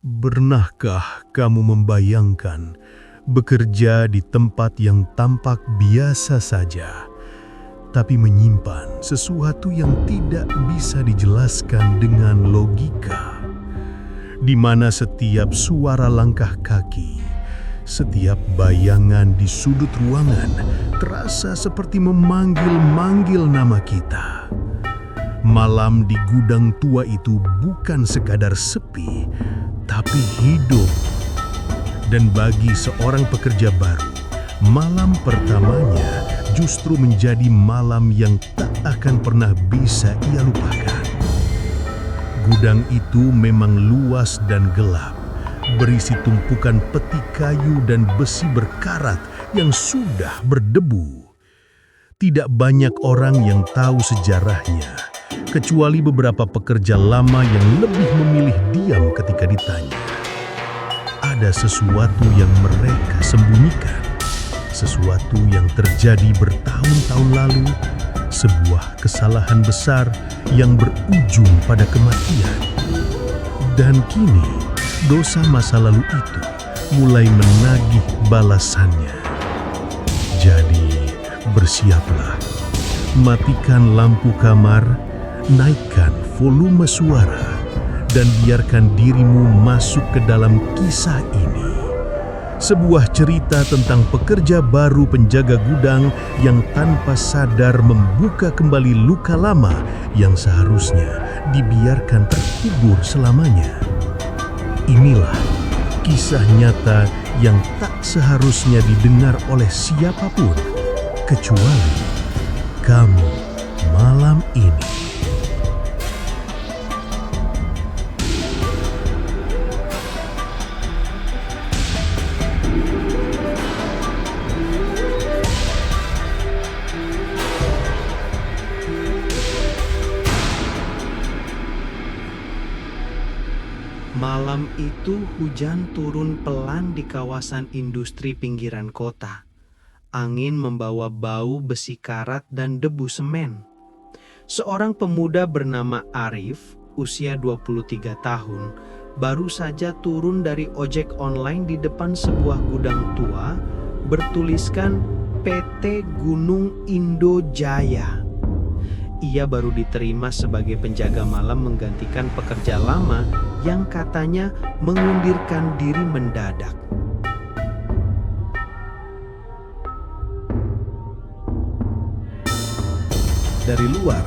Pernahkah kamu membayangkan bekerja di tempat yang tampak biasa saja, tapi menyimpan sesuatu yang tidak bisa dijelaskan dengan logika, di mana setiap suara langkah kaki, setiap bayangan di sudut ruangan terasa seperti memanggil-manggil nama kita. Malam di gudang tua itu bukan sekadar sepi, tapi hidup. Dan bagi seorang pekerja baru, malam pertamanya justru menjadi malam yang tak akan pernah bisa ia lupakan. Gudang itu memang luas dan gelap, berisi tumpukan peti kayu dan besi berkarat yang sudah berdebu. Tidak banyak orang yang tahu sejarahnya, kecuali beberapa pekerja lama yang lebih memilih diam ketika ditanya. Ada sesuatu yang mereka sembunyikan, sesuatu yang terjadi bertahun-tahun lalu, sebuah kesalahan besar yang berujung pada kematian. Dan kini, dosa masa lalu itu mulai menagih balasannya. Jadi, bersiaplah, matikan lampu kamar, naikkan volume suara, dan biarkan dirimu masuk ke dalam kisah ini. Sebuah cerita tentang pekerja baru penjaga gudang yang tanpa sadar membuka kembali luka lama yang seharusnya dibiarkan terkubur selamanya. Inilah kisah nyata yang tak seharusnya didengar oleh siapapun, kecuali kamu malam ini. Malam itu hujan turun pelan di kawasan industri pinggiran kota. Angin membawa bau besi karat dan debu semen. Seorang pemuda bernama Arif, usia 23 tahun, baru saja turun dari ojek online di depan sebuah gudang tua bertuliskan PT Gunung Indo Jaya. Ia baru diterima sebagai penjaga malam menggantikan pekerja lama yang katanya mengundurkan diri mendadak. Dari luar,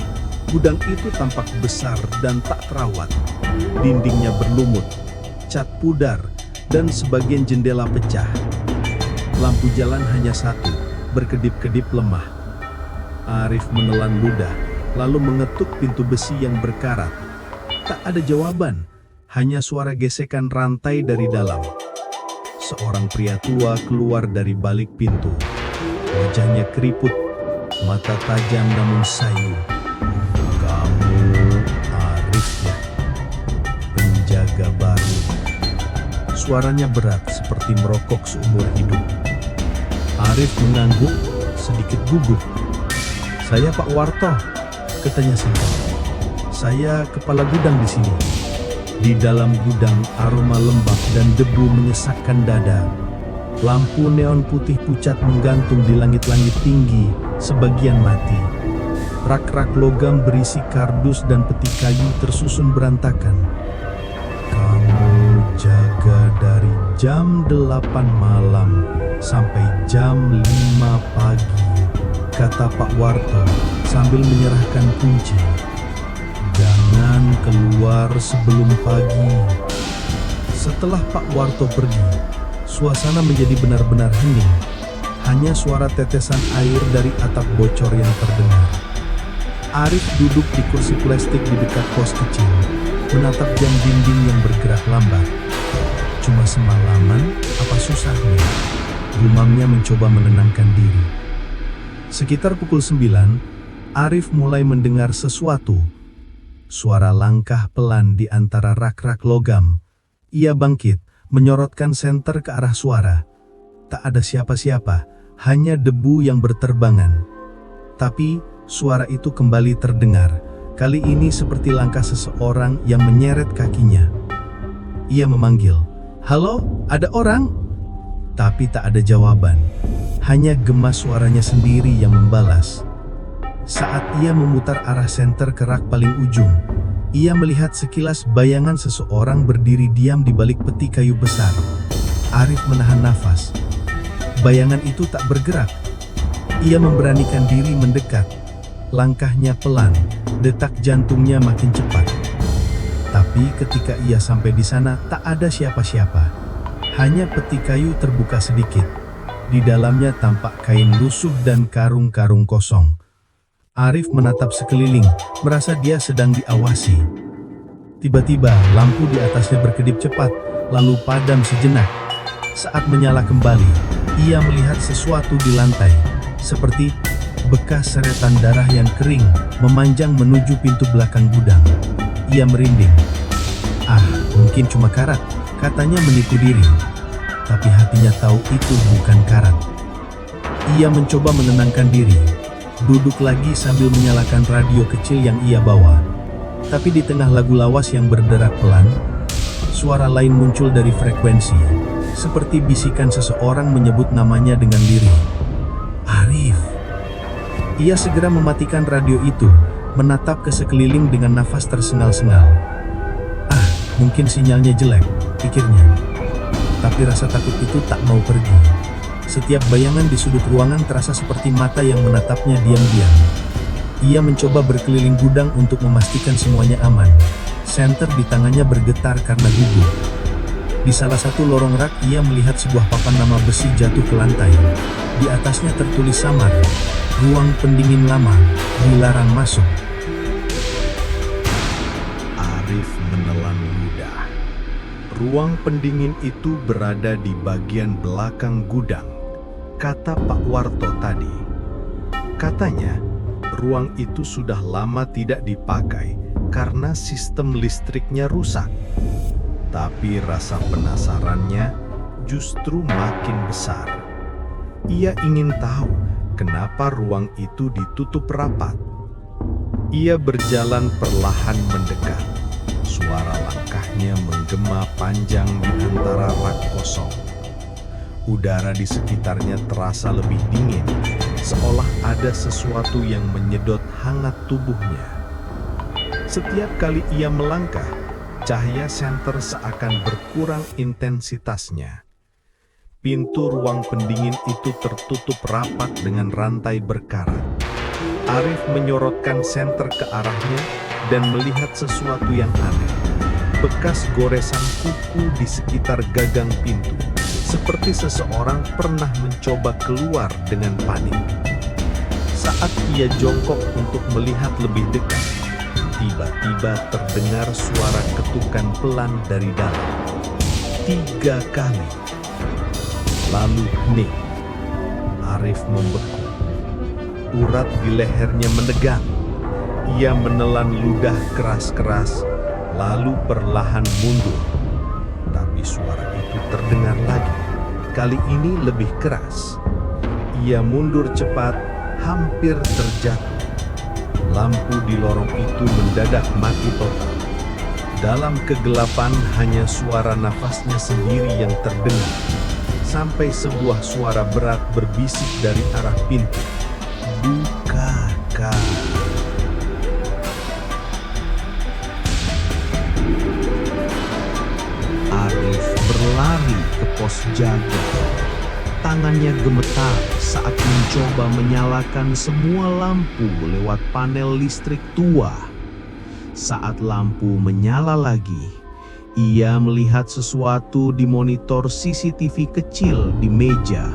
gudang itu tampak besar dan tak terawat. Dindingnya berlumut, cat pudar, dan sebagian jendela pecah. Lampu jalan hanya satu, berkedip-kedip lemah. Arif menelan ludah, lalu mengetuk pintu besi yang berkarat. Tak ada jawaban, hanya suara gesekan rantai dari dalam. Seorang pria tua keluar dari balik pintu. Wajahnya keriput, mata tajam namun sayu. Kamu Arif ya, penjaga baru. Suaranya berat seperti merokok seumur hidup. Arif mengangguk, sedikit gugup. Saya Pak Warto, katanya singkat. Saya kepala gudang di sini. Di dalam gudang aroma lembab dan debu menyesakkan dada. Lampu neon putih pucat menggantung di langit-langit tinggi, sebagian mati. Rak-rak logam berisi kardus dan peti kayu tersusun berantakan. Kamu jaga dari jam 8 malam sampai jam 5 pagi, kata Pak Warto sambil menyerahkan kunci. Jangan keluar sebelum pagi. Setelah Pak Warto pergi, suasana menjadi benar-benar hening. Hanya suara tetesan air dari atap bocor yang terdengar. Arif duduk di kursi plastik di dekat pos kecil, menatap jam dinding yang bergerak lambat. Cuma semalaman, apa susahnya? Gumamnya mencoba menenangkan diri. Sekitar pukul 9, Arif mulai mendengar sesuatu. Suara langkah pelan di antara rak-rak logam. Ia bangkit, menyorotkan senter ke arah suara. Tak ada siapa-siapa, hanya debu yang berterbangan. Tapi suara itu kembali terdengar, kali ini seperti langkah seseorang yang menyeret kakinya. Ia memanggil, "Halo, ada orang?" Tapi tak ada jawaban. Hanya gema suaranya sendiri yang membalas. Saat ia memutar arah senter ke rak paling ujung, ia melihat sekilas bayangan seseorang berdiri diam di balik peti kayu besar. Arif menahan nafas. Bayangan itu tak bergerak. Ia memberanikan diri mendekat. Langkahnya pelan, detak jantungnya makin cepat. Tapi ketika ia sampai di sana, tak ada siapa-siapa. Hanya peti kayu terbuka sedikit. Di dalamnya tampak kain lusuh dan karung-karung kosong. Arif menatap sekeliling, merasa dia sedang diawasi. Tiba-tiba, lampu di atasnya berkedip cepat, lalu padam sejenak. Saat menyala kembali, ia melihat sesuatu di lantai, seperti bekas seretan darah yang kering memanjang menuju pintu belakang gudang. Ia merinding. Mungkin cuma karat, katanya menipu diri. Tapi hatinya tahu itu bukan karat. Ia mencoba menenangkan diri, duduk lagi sambil menyalakan radio kecil yang ia bawa. Tapi di tengah lagu lawas yang berderak pelan, suara lain muncul dari frekuensi, seperti bisikan seseorang menyebut namanya dengan lirih. Arif. Ia segera mematikan radio itu, menatap ke sekeliling dengan nafas tersengal-sengal. Mungkin sinyalnya jelek, pikirnya. Tapi rasa takut itu tak mau pergi. Setiap bayangan di sudut ruangan terasa seperti mata yang menatapnya diam-diam. Ia mencoba berkeliling gudang untuk memastikan semuanya aman. Senter di tangannya bergetar karena gugup. Di salah satu lorong rak, ia melihat sebuah papan nama besi jatuh ke lantai. Di atasnya tertulis samar, "Ruang pendingin lama, dilarang masuk." Arif menelan ludah. Ruang pendingin itu berada di bagian belakang gudang, kata Pak Warto tadi. Katanya, ruang itu sudah lama tidak dipakai karena sistem listriknya rusak. Tapi rasa penasarannya justru makin besar. Ia ingin tahu kenapa ruang itu ditutup rapat. Ia berjalan perlahan mendekat. Suara langkahnya menggema panjang di antara rak kosong. Udara di sekitarnya terasa lebih dingin, seolah ada sesuatu yang menyedot hangat tubuhnya. Setiap kali ia melangkah, cahaya senter seakan berkurang intensitasnya. Pintu ruang pendingin itu tertutup rapat dengan rantai berkarat. Arif menyorotkan senter ke arahnya dan melihat sesuatu yang aneh. Bekas goresan kuku di sekitar gagang pintu, seperti seseorang pernah mencoba keluar dengan panik. Saat ia jongkok untuk melihat lebih dekat, tiba-tiba terdengar suara ketukan pelan dari dalam. 3 kali. Lalu hening. Arif membeku. Urat di lehernya menegang. Ia menelan ludah keras-keras, lalu perlahan mundur. Tapi suara itu terdengar lagi. Kali ini lebih keras. Ia mundur cepat, hampir terjatuh. Lampu di lorong itu mendadak mati total. Dalam kegelapan hanya suara nafasnya sendiri yang terdengar. Sampai sebuah suara berat berbisik dari arah pintu. "Bukakan." Arif berlari ke pos jaga. Tangannya gemetar saat mencoba menyalakan semua lampu lewat panel listrik tua. Saat lampu menyala lagi, ia melihat sesuatu di monitor CCTV kecil di meja.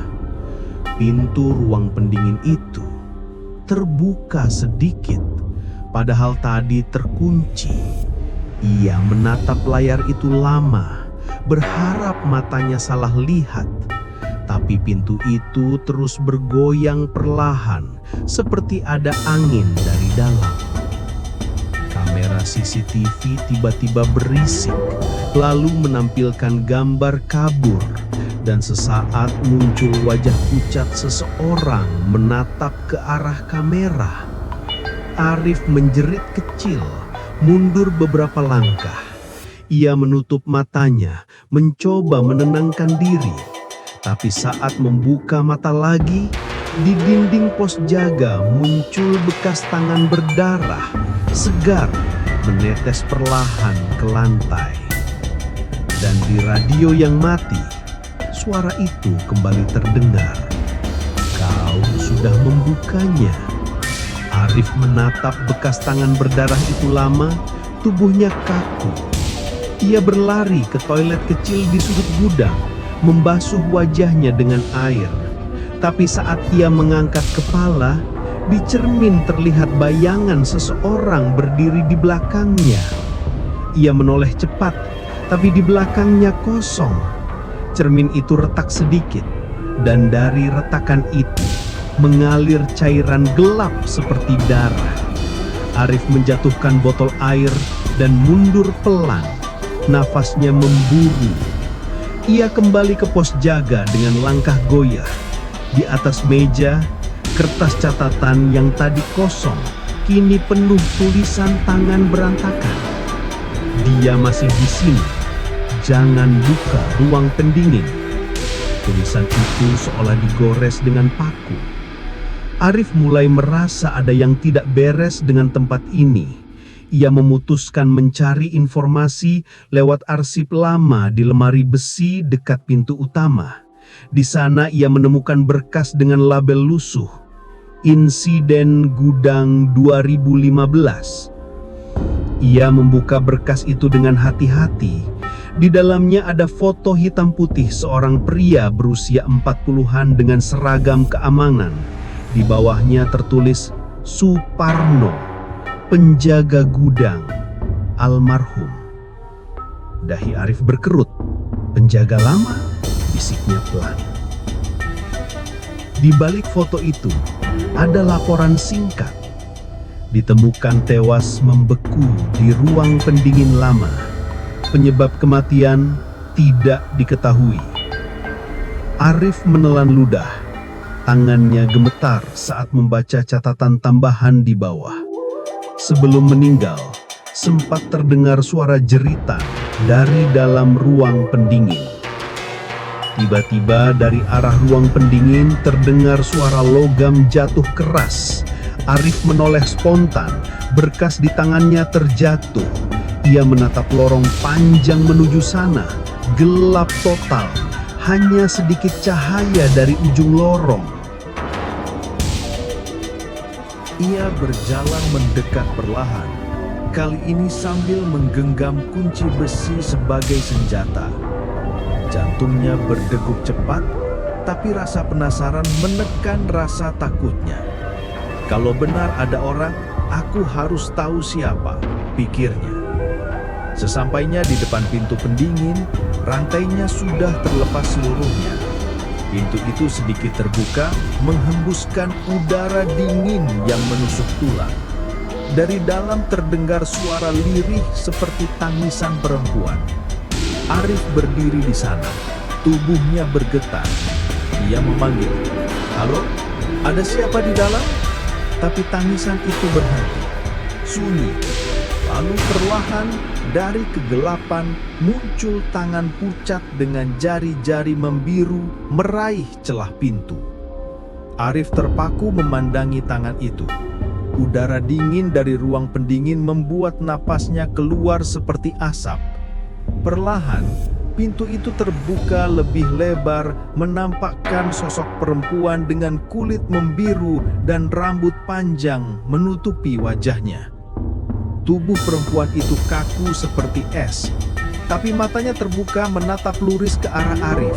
Pintu ruang pendingin itu terbuka sedikit, padahal tadi terkunci. Ia menatap layar itu lama, berharap matanya salah lihat. Tapi pintu itu terus bergoyang perlahan, seperti ada angin dari dalam. Kamera CCTV tiba-tiba berisik, lalu menampilkan gambar kabur, dan sesaat muncul wajah pucat seseorang menatap ke arah kamera. Arif menjerit kecil, mundur beberapa langkah. Ia menutup matanya, mencoba menenangkan diri. Tapi saat membuka mata lagi, di dinding pos jaga muncul bekas tangan berdarah, segar, menetes perlahan ke lantai. Dan di radio yang mati, suara itu kembali terdengar. Kau sudah membukanya. Arif menatap bekas tangan berdarah itu lama, tubuhnya kaku. Ia berlari ke toilet kecil di sudut gudang, membasuh wajahnya dengan air. Tapi saat ia mengangkat kepala, di cermin terlihat bayangan seseorang berdiri di belakangnya. Ia menoleh cepat, tapi di belakangnya kosong. Cermin itu retak sedikit, dan dari retakan itu mengalir cairan gelap seperti darah. Arif menjatuhkan botol air dan mundur pelan. Nafasnya memburu. Ia kembali ke pos jaga dengan langkah goyah. Di atas meja, kertas catatan yang tadi kosong kini penuh tulisan tangan berantakan. Dia masih di sini. Jangan buka ruang pendingin. Tulisan itu seolah digores dengan paku. Arif mulai merasa ada yang tidak beres dengan tempat ini. Ia memutuskan mencari informasi lewat arsip lama di lemari besi dekat pintu utama. Di sana ia menemukan berkas dengan label lusuh. Insiden Gudang 2015. Ia membuka berkas itu dengan hati-hati. Di dalamnya ada foto hitam putih seorang pria berusia 40-an dengan seragam keamanan. Di bawahnya tertulis Suparno, penjaga gudang, almarhum. Dahi Arif berkerut. Penjaga lama, bisiknya pelan. Di balik foto itu, ada laporan singkat. Ditemukan tewas membeku di ruang pendingin lama. Penyebab kematian tidak diketahui. Arif menelan ludah. Tangannya gemetar saat membaca catatan tambahan di bawah. Sebelum meninggal, sempat terdengar suara jeritan dari dalam ruang pendingin. Tiba-tiba dari arah ruang pendingin terdengar suara logam jatuh keras. Arif menoleh spontan, berkas di tangannya terjatuh. Ia menatap lorong panjang menuju sana, gelap total, hanya sedikit cahaya dari ujung lorong. Ia berjalan mendekat perlahan, kali ini sambil menggenggam kunci besi sebagai senjata. Jantungnya berdegup cepat, tapi rasa penasaran menekan rasa takutnya. Kalau benar ada orang, aku harus tahu siapa, pikirnya. Sesampainya di depan pintu pendingin, rantainya sudah terlepas seluruhnya. Pintu itu sedikit terbuka, menghembuskan udara dingin yang menusuk tulang. Dari dalam terdengar suara lirih seperti tangisan perempuan. Arif berdiri di sana, tubuhnya bergetar. Ia memanggil, "Halo, ada siapa di dalam?" Tapi tangisan itu berhenti, sunyi. Lalu perlahan dari kegelapan muncul tangan pucat dengan jari-jari membiru meraih celah pintu. Arif terpaku memandangi tangan itu. Udara dingin dari ruang pendingin membuat napasnya keluar seperti asap. Perlahan, pintu itu terbuka lebih lebar, menampakkan sosok perempuan dengan kulit membiru dan rambut panjang menutupi wajahnya. Tubuh perempuan itu kaku seperti es, tapi matanya terbuka menatap lurus ke arah Arif.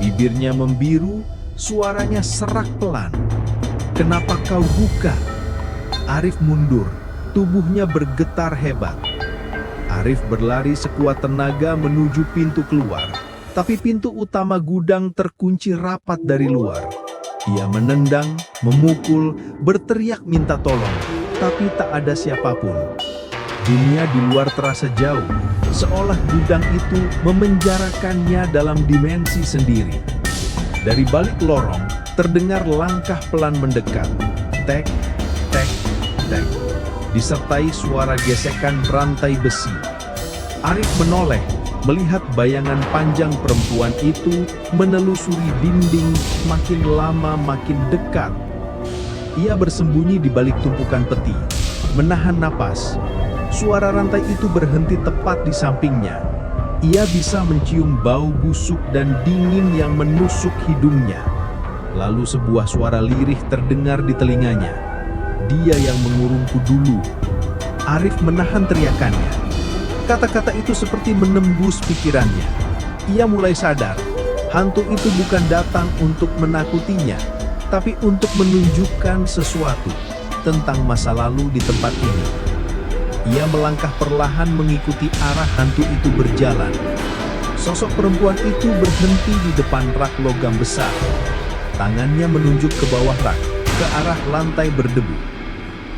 Bibirnya membiru, suaranya serak pelan. "Kenapa kau buka?" Arif mundur, tubuhnya bergetar hebat. Arif berlari sekuat tenaga menuju pintu keluar, tapi pintu utama gudang terkunci rapat dari luar. Ia menendang, memukul, berteriak minta tolong, tapi tak ada siapapun. Dunia di luar terasa jauh, seolah gudang itu memenjarakannya dalam dimensi sendiri. Dari balik lorong, terdengar langkah pelan mendekat. Tek, tek, tek. Disertai suara gesekan rantai besi. Arif menoleh melihat bayangan panjang perempuan itu menelusuri dinding, makin lama makin dekat. Ia bersembunyi di balik tumpukan peti, menahan napas. Suara rantai itu berhenti tepat di sampingnya. Ia bisa mencium bau busuk dan dingin yang menusuk hidungnya. Lalu sebuah suara lirih terdengar di telinganya. "Dia yang mengurungku dulu." Arif menahan teriakannya. Kata-kata itu seperti menembus pikirannya. Ia mulai sadar, hantu itu bukan datang untuk menakutinya, tapi untuk menunjukkan sesuatu tentang masa lalu di tempat ini. Ia melangkah perlahan mengikuti arah hantu itu berjalan. Sosok perempuan itu berhenti di depan rak logam besar. Tangannya menunjuk ke bawah rak, ke arah lantai berdebu.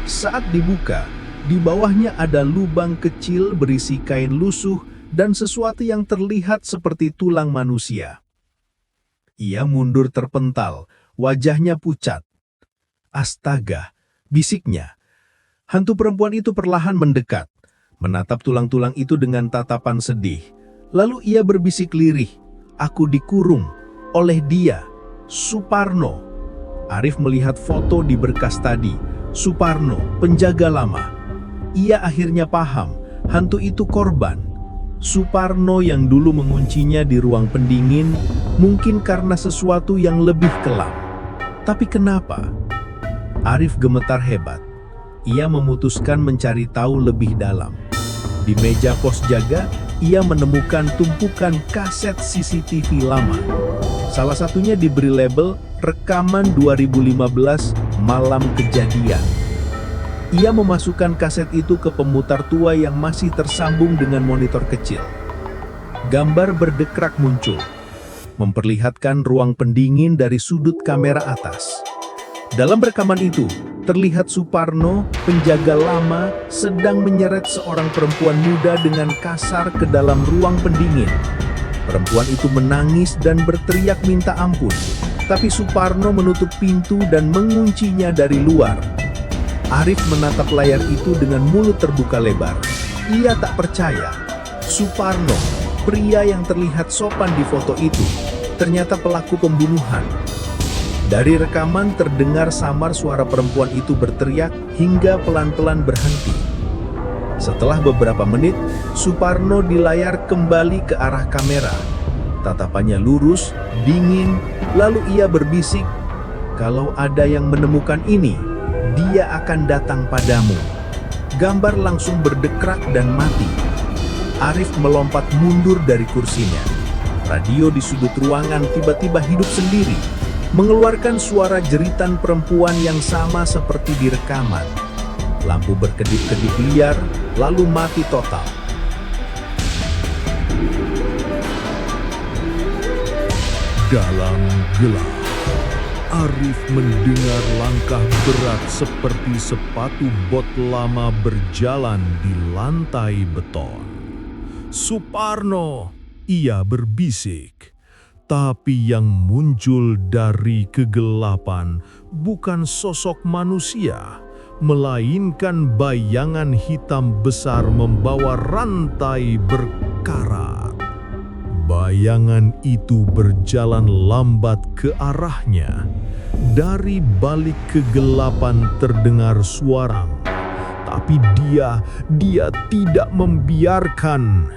Saat dibuka, di bawahnya ada lubang kecil berisi kain lusuh dan sesuatu yang terlihat seperti tulang manusia. Ia mundur terpental, wajahnya pucat. "Astaga," bisiknya. Hantu perempuan itu perlahan mendekat, menatap tulang-tulang itu dengan tatapan sedih. Lalu ia berbisik lirih, "Aku dikurung oleh dia, Suparno." Arif melihat foto di berkas tadi, Suparno, penjaga lama. Ia akhirnya paham, hantu itu korban. Suparno yang dulu menguncinya di ruang pendingin, mungkin karena sesuatu yang lebih kelam. Tapi kenapa? Arif gemetar hebat. Ia memutuskan mencari tahu lebih dalam. Di meja pos jaga, ia menemukan tumpukan kaset CCTV lama. Salah satunya diberi label rekaman 2015 malam kejadian. Ia memasukkan kaset itu ke pemutar tua yang masih tersambung dengan monitor kecil. Gambar berdekrak muncul, memperlihatkan ruang pendingin dari sudut kamera atas. Dalam rekaman itu, terlihat Suparno, penjaga lama, sedang menyeret seorang perempuan muda dengan kasar ke dalam ruang pendingin. Perempuan itu menangis dan berteriak minta ampun, tapi Suparno menutup pintu dan menguncinya dari luar. Arif menatap layar itu dengan mulut terbuka lebar. Ia tak percaya. Suparno, pria yang terlihat sopan di foto itu, ternyata pelaku pembunuhan. Dari rekaman terdengar samar suara perempuan itu berteriak hingga pelan-pelan berhenti. Setelah beberapa menit, Suparno di layar kembali ke arah kamera. Tatapannya lurus, dingin, lalu ia berbisik, "Kalau ada yang menemukan ini, dia akan datang padamu." Gambar langsung berdekrak dan mati. Arif melompat mundur dari kursinya. Radio di sudut ruangan tiba-tiba hidup sendiri, mengeluarkan suara jeritan perempuan yang sama seperti di rekaman. Lampu berkedip-kedip liar, lalu mati total. Dalam gelap, Arif mendengar langkah berat seperti sepatu bot lama berjalan di lantai beton. "Suparno," ia berbisik. Tapi yang muncul dari kegelapan bukan sosok manusia, melainkan bayangan hitam besar membawa rantai berkarat. Bayangan itu berjalan lambat ke arahnya. Dari balik kegelapan terdengar suara, tapi dia tidak membiarkan.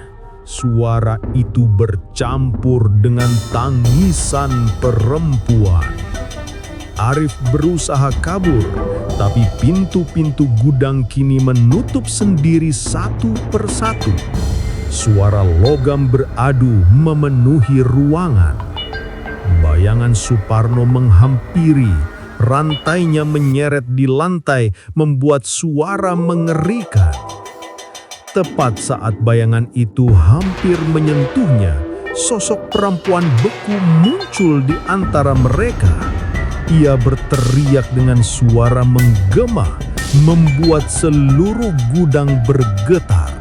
Suara itu bercampur dengan tangisan perempuan. Arif berusaha kabur, tapi pintu-pintu gudang kini menutup sendiri satu persatu. Suara logam beradu memenuhi ruangan. Bayangan Suparno menghampiri, rantainya menyeret di lantai, membuat suara mengerikan. Tepat saat bayangan itu hampir menyentuhnya, sosok perempuan beku muncul di antara mereka. Ia berteriak dengan suara menggema, membuat seluruh gudang bergetar.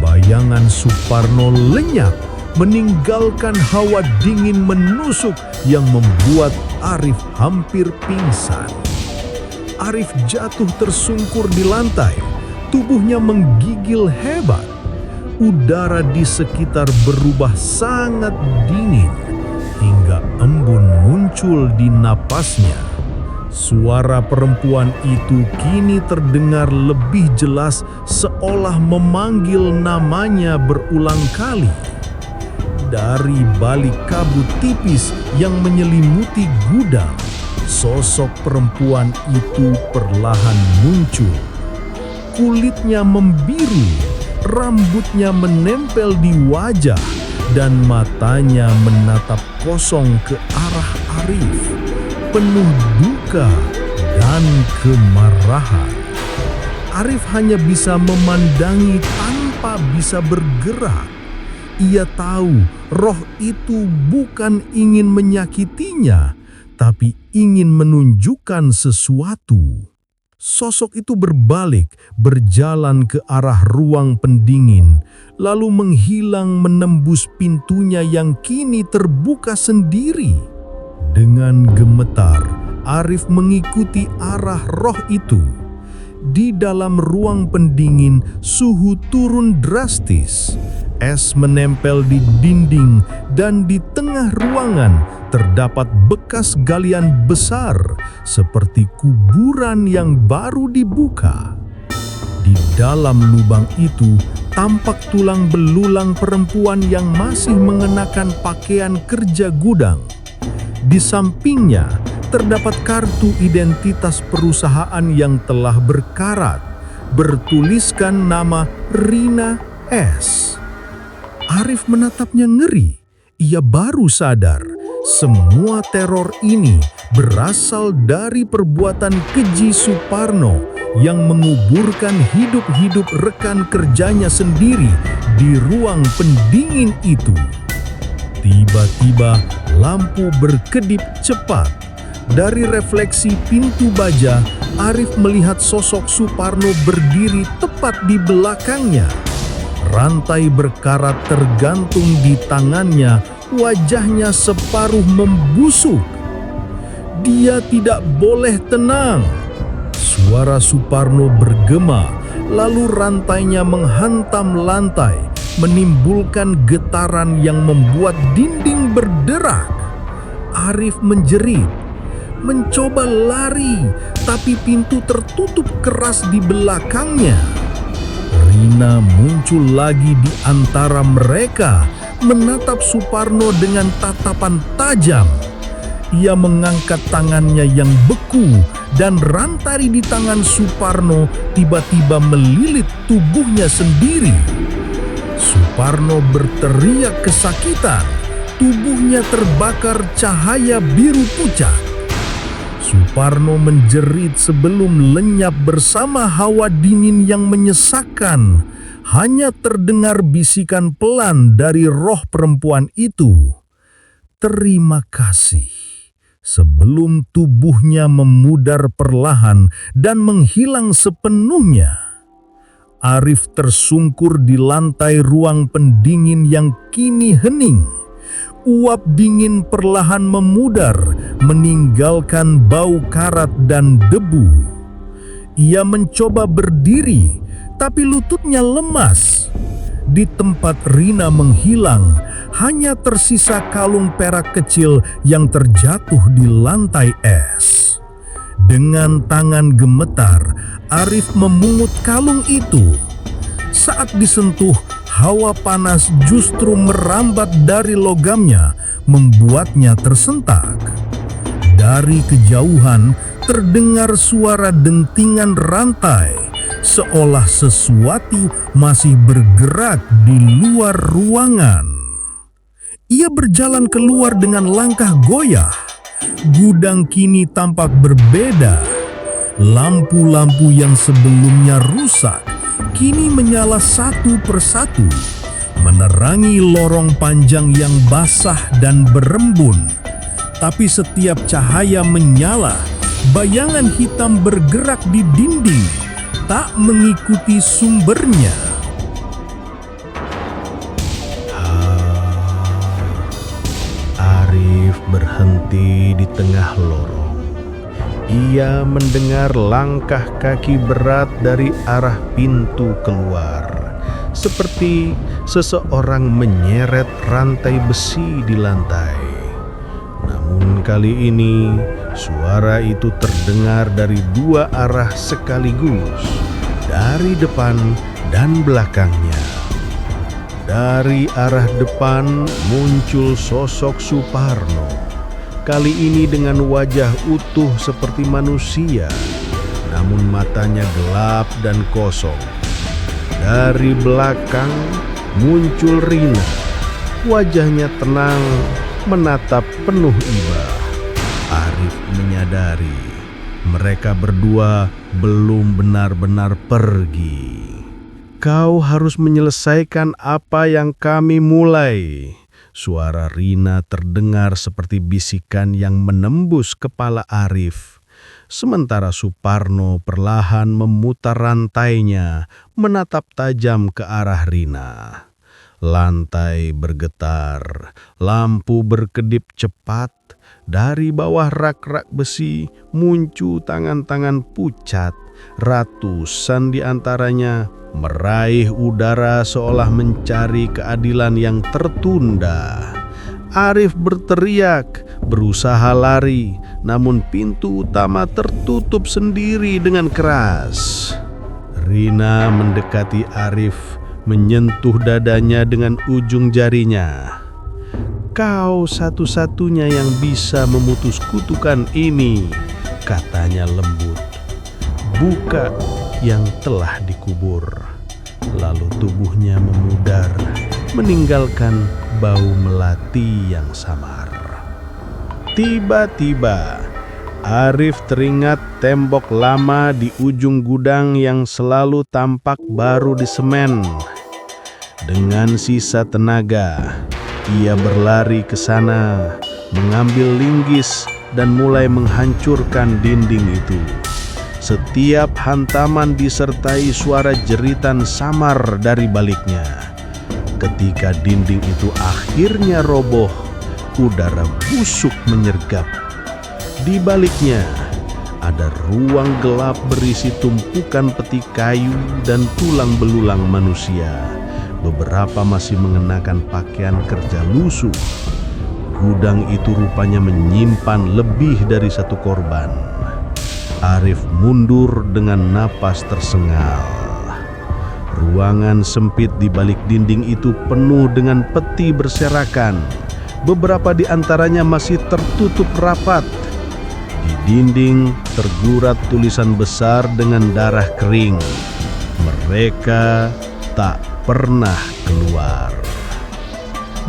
Bayangan Suparno lenyap, meninggalkan hawa dingin menusuk yang membuat Arif hampir pingsan. Arif jatuh tersungkur di lantai. Tubuhnya menggigil hebat. udara di sekitar berubah sangat dingin hingga embun muncul di napasnya. Suara perempuan itu kini terdengar lebih jelas, seolah memanggil namanya berulang kali. Dari balik kabut tipis yang menyelimuti gudang, sosok perempuan itu perlahan muncul. Kulitnya membiru, rambutnya menempel di wajah, dan matanya menatap kosong ke arah Arif, penuh duka dan kemarahan. Arif hanya bisa memandangi tanpa bisa bergerak. Ia tahu roh itu bukan ingin menyakitinya, tapi ingin menunjukkan sesuatu. Sosok itu berbalik, berjalan ke arah ruang pendingin, lalu menghilang menembus pintunya yang kini terbuka sendiri. Dengan gemetar, Arif mengikuti arah roh itu. Di dalam ruang pendingin, suhu turun drastis. Es menempel di dinding dan di tengah ruangan terdapat bekas galian besar seperti kuburan yang baru dibuka. Di dalam lubang itu tampak tulang belulang perempuan yang masih mengenakan pakaian kerja gudang. Di sampingnya terdapat kartu identitas perusahaan yang telah berkarat, bertuliskan nama Rina S. Arif menatapnya ngeri. Ia baru sadar semua teror ini berasal dari perbuatan keji Suparno yang menguburkan hidup-hidup rekan kerjanya sendiri di ruang pendingin itu. Tiba-tiba lampu berkedip cepat. Dari refleksi pintu baja, Arif melihat sosok Suparno berdiri tepat di belakangnya. Rantai berkarat tergantung di tangannya, wajahnya separuh membusuk. Dia tidak boleh tenang. Suara Suparno bergema, lalu rantainya menghantam lantai, menimbulkan getaran yang membuat dinding berderak. Arif menjerit, mencoba lari, tapi pintu tertutup keras di belakangnya. Rina muncul lagi di antara mereka, menatap Suparno dengan tatapan tajam. Ia mengangkat tangannya yang beku dan rantai di tangan Suparno tiba-tiba melilit tubuhnya sendiri. Suparno berteriak kesakitan, tubuhnya terbakar cahaya biru pucat. Suparno menjerit sebelum lenyap bersama hawa dingin yang menyesakkan. Hanya terdengar bisikan pelan dari roh perempuan itu. "Terima kasih." Sebelum tubuhnya memudar perlahan dan menghilang sepenuhnya. Arif tersungkur di lantai ruang pendingin yang kini hening. Uap dingin perlahan memudar, meninggalkan bau karat dan debu. Ia mencoba berdiri, tapi lututnya lemas. Di tempat Rina menghilang, hanya tersisa kalung perak kecil yang terjatuh di lantai es. Dengan tangan gemetar, Arif memungut kalung itu. Saat disentuh, hawa panas justru merambat dari logamnya, membuatnya tersentak. Dari kejauhan terdengar suara dentingan rantai, seolah sesuatu masih bergerak di luar ruangan. Ia berjalan keluar dengan langkah goyah. Gudang kini tampak berbeda. Lampu-lampu yang sebelumnya rusak kini menyala satu persatu, menerangi lorong panjang yang basah dan berembun. Tapi setiap cahaya menyala, bayangan hitam bergerak di dinding, tak mengikuti sumbernya. Arif berhenti di tengah lorong. Ia mendengar langkah kaki berat dari arah pintu keluar, seperti seseorang menyeret rantai besi di lantai. Namun kali ini suara itu terdengar dari dua arah sekaligus, dari depan dan belakangnya. Dari arah depan muncul sosok Suparno, kali ini dengan wajah utuh seperti manusia, namun matanya gelap dan kosong. Dari belakang muncul Rina, wajahnya tenang, menatap penuh iba. Arif menyadari mereka berdua belum benar-benar pergi. "Kau harus menyelesaikan apa yang kami mulai." Suara Rina terdengar seperti bisikan yang menembus kepala Arif. Sementara Suparno perlahan memutar rantainya, menatap tajam ke arah Rina. Lantai bergetar, lampu berkedip cepat. Dari bawah rak-rak besi muncul tangan-tangan pucat. Ratusan di antaranya meraih udara seolah mencari keadilan yang tertunda. Arif berteriak, berusaha lari, namun pintu utama tertutup sendiri dengan keras. Rina mendekati Arif, menyentuh dadanya dengan ujung jarinya. "Kau satu-satunya yang bisa memutus kutukan ini," katanya lembut. "Buka yang telah dikubur." Lalu tubuhnya memudar, meninggalkan bau melati yang samar. Tiba-tiba Arif teringat tembok lama di ujung gudang yang selalu tampak baru di semen. Dengan sisa tenaga, ia berlari ke sana, mengambil linggis dan mulai menghancurkan dinding itu. Setiap hantaman disertai suara jeritan samar dari baliknya. Ketika dinding itu akhirnya roboh, udara busuk menyergap. Di baliknya ada ruang gelap berisi tumpukan peti kayu dan tulang belulang manusia. Beberapa masih mengenakan pakaian kerja lusuh. Gudang itu rupanya menyimpan lebih dari satu korban. Arif mundur dengan napas tersengal. Ruangan sempit di balik dinding itu penuh dengan peti berserakan. Beberapa di antaranya masih tertutup rapat. Di dinding tergurat tulisan besar dengan darah kering. "Mereka tak pernah keluar."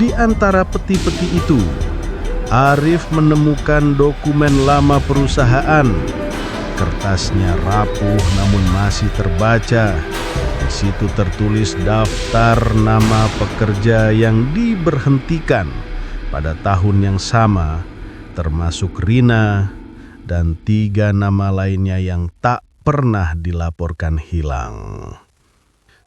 Di antara peti-peti itu, Arif menemukan dokumen lama perusahaan. Kertasnya rapuh namun masih terbaca. Di situ tertulis daftar nama pekerja yang diberhentikan pada tahun yang sama, termasuk Rina dan 3 nama lainnya yang tak pernah dilaporkan hilang.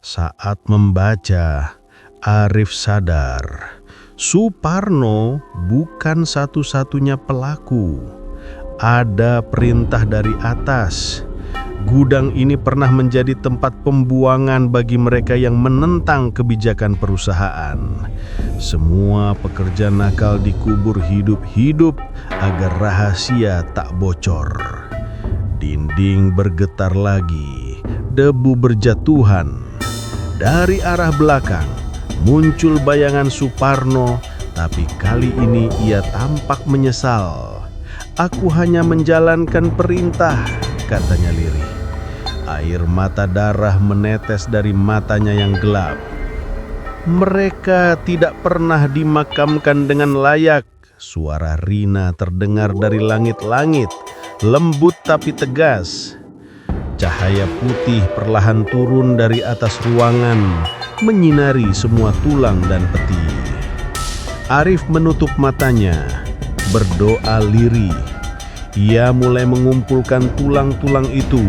Saat membaca, Arif sadar Suparno bukan satu-satunya pelaku. Ada perintah dari atas. Gudang ini pernah menjadi tempat pembuangan bagi mereka yang menentang kebijakan perusahaan. Semua pekerja nakal dikubur hidup-hidup agar rahasia tak bocor. Dinding bergetar lagi, debu berjatuhan. Dari arah belakang muncul bayangan Suparno, tapi kali ini ia tampak menyesal. "Aku hanya menjalankan perintah," katanya lirih. Air mata darah menetes dari matanya yang gelap. "Mereka tidak pernah dimakamkan dengan layak." Suara Rina terdengar dari langit-langit, lembut tapi tegas. Cahaya putih perlahan turun dari atas ruangan, menyinari semua tulang dan peti. Arif menutup matanya, berdoa lirih. Ia mulai mengumpulkan tulang-tulang itu,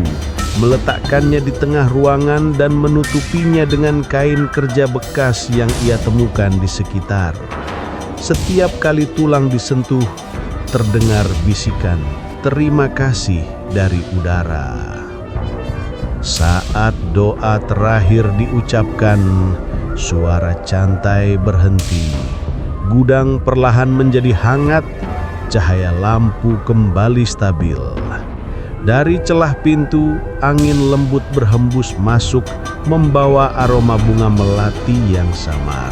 meletakkannya di tengah ruangan dan menutupinya dengan kain kerja bekas yang ia temukan di sekitar. Setiap kali tulang disentuh, terdengar bisikan terima kasih dari udara. Saat doa terakhir diucapkan, Suara cantai berhenti. Gudang perlahan menjadi hangat. Cahaya lampu kembali stabil. Dari celah pintu, angin lembut berhembus masuk, membawa aroma bunga melati yang samar.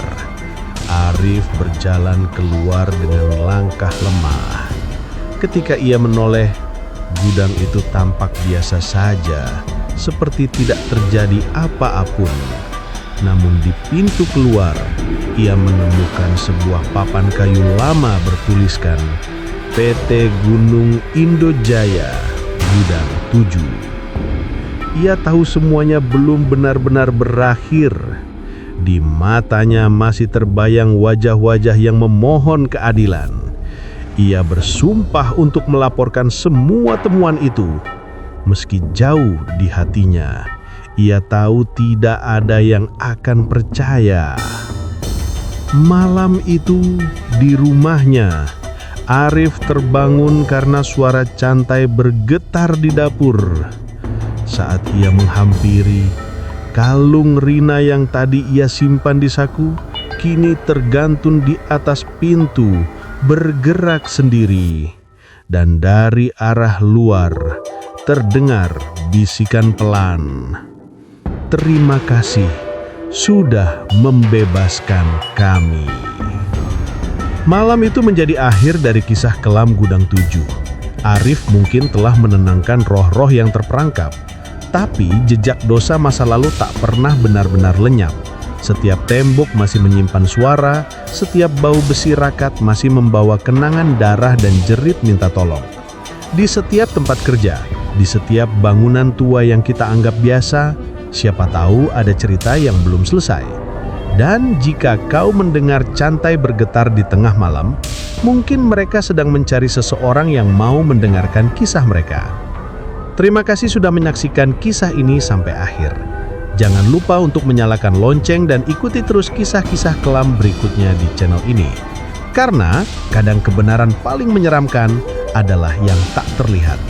Arif berjalan keluar dengan langkah lemah. Ketika ia menoleh, gudang itu tampak biasa saja, seperti tidak terjadi apa-apun. Namun di pintu keluar, ia menemukan sebuah papan kayu lama bertuliskan PT Gunung Indojaya, Gudang 7. Ia tahu semuanya belum benar-benar berakhir. Di matanya masih terbayang wajah-wajah yang memohon keadilan. Ia bersumpah untuk melaporkan semua temuan itu. Meski jauh di hatinya, ia tahu tidak ada yang akan percaya. Malam itu di rumahnya, Arif terbangun karena suara cantai bergetar di dapur. Saat ia menghampiri, kalung Rina yang tadi ia simpan di saku kini tergantung di atas pintu, bergerak sendiri. Dan dari arah luar terdengar bisikan pelan, "Terima kasih sudah membebaskan kami." Malam itu menjadi akhir dari kisah kelam Gudang 7. Arif mungkin telah menenangkan roh-roh yang terperangkap, tapi jejak dosa masa lalu tak pernah benar-benar lenyap. Setiap tembok masih menyimpan suara, setiap bau besi rakat masih membawa kenangan darah dan jerit minta tolong. Di setiap tempat kerja, di setiap bangunan tua yang kita anggap biasa, siapa tahu ada cerita yang belum selesai. Dan jika kau mendengar cantai bergetar di tengah malam, mungkin mereka sedang mencari seseorang yang mau mendengarkan kisah mereka. Terima kasih sudah menyaksikan kisah ini sampai akhir. Jangan lupa untuk menyalakan lonceng dan ikuti terus kisah-kisah kelam berikutnya di channel ini. Karena kadang kebenaran paling menyeramkan adalah yang tak terlihat.